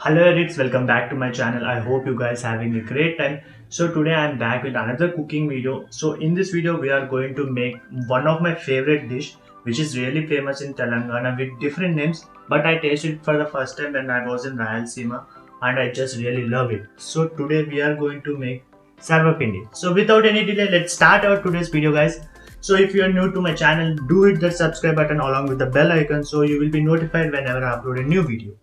Hello edits, welcome back to my channel. I hope you guys having a great time. So today I am back with another cooking video. So in this video we are going to make one of my favorite dish which is really famous in Telangana with different names, but I tasted it for the first time when I was in Rayalaseema and I just really love it. So today we are going to make sarvapindi. So without any delay, let's start our today's video, guys. So if you are new to my channel, do hit the subscribe button along with the bell icon so you will be notified whenever I upload a new video.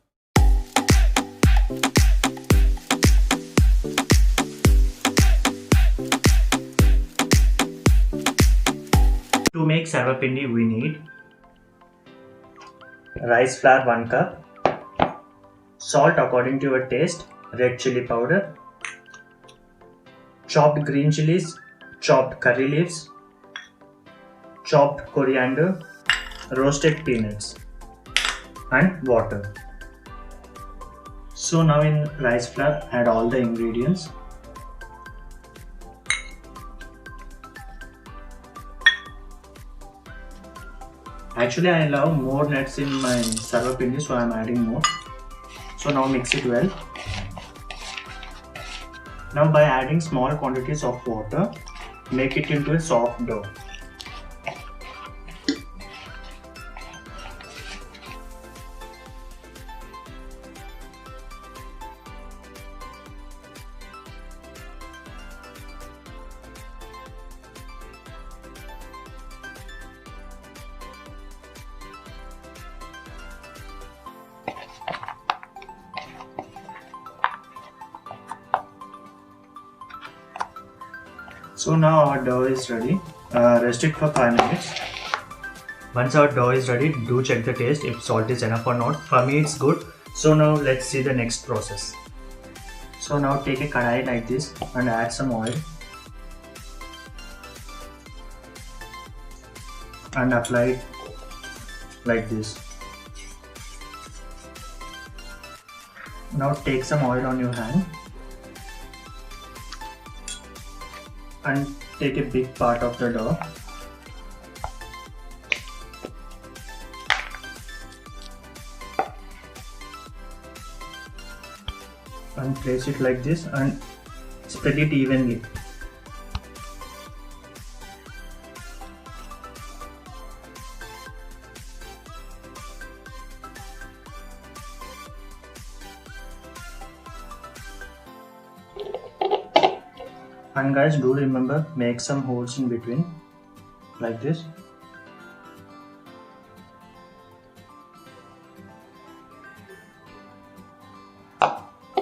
To make sarvapindi, we need rice flour 1 cup, salt according to your taste, red chili powder, chopped green chilies, chopped curry leaves, chopped coriander, roasted peanuts, and water. So now in rice flour, add all the ingredients. Actually, I love more nuts in my sarvapindi, so I am adding more. So now mix it well. Now by adding small quantities of water, make it into a soft dough. So now our dough is ready. Rest it for 5 minutes. Once our dough is ready, do check the taste if salt is enough or not. For me it's good. So now let's see the next process. So now take a kadai like this and add some oil and apply it like this. Now take some oil on your hand and take a big part of the dough and place it like this and spread it evenly. And guys, do remember, make some holes in between like this.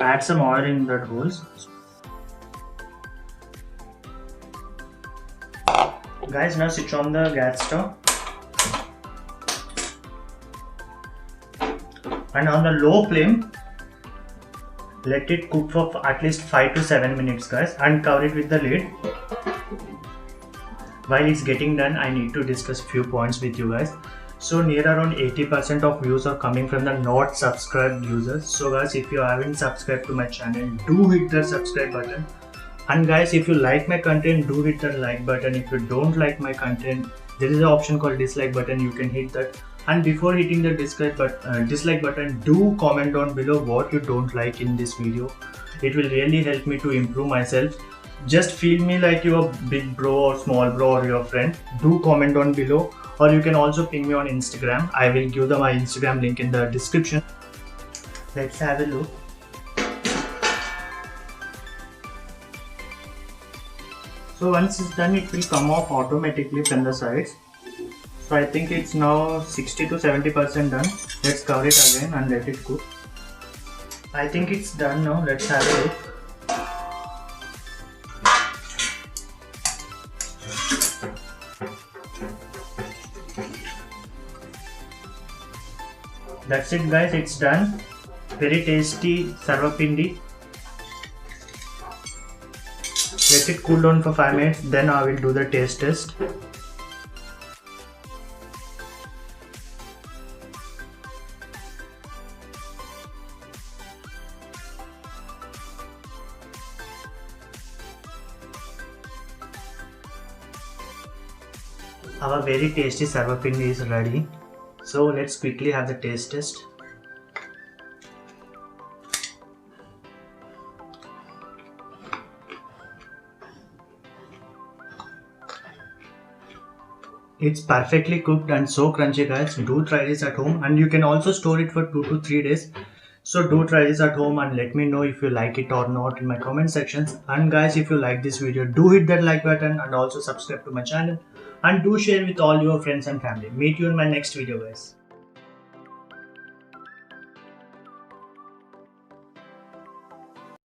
Add some oil in that holes. Guys, now switch on the gas stove and on the low flame let it cook for at least 5 to 7 minutes, guys, and cover it with the lid. While it's getting done, I need to discuss few points with you guys. So near around 80% of views are coming from the not subscribed users. So guys, if you haven't subscribed to my channel, do hit the subscribe button. And guys, if you like my content, do hit the like button. If you don't like my content, there is an option called dislike button. You can hit that. And before hitting the dislike button, do comment down below what you don't like in this video. It will really help me to improve myself. Just feel me like your big bro or small bro or your friend. Do comment down below, or you can also ping me on Instagram. I will give my Instagram link in the description. Let's have a look. So once it's done, it will come off automatically from the sides. So I think it's now 60 to 70% done. Let's cover it again and let it cook. I think it's done now. Let's have a look. That's it, guys. It's done. Very tasty sarvapindi. Let it cool down for 5 minutes. Then I will do the taste test. Our very tasty sarvapindi is ready. So let's quickly have the taste test. It's perfectly cooked and so crunchy, guys. Do try this at home, and you can also store it for 2 to 3 days. So do try this at home and let me know if you like it or not in my comment sections. And guys, if you like this video, do hit that like button and also subscribe to my channel, and do share with all your friends and family. Meet you in my next video, guys.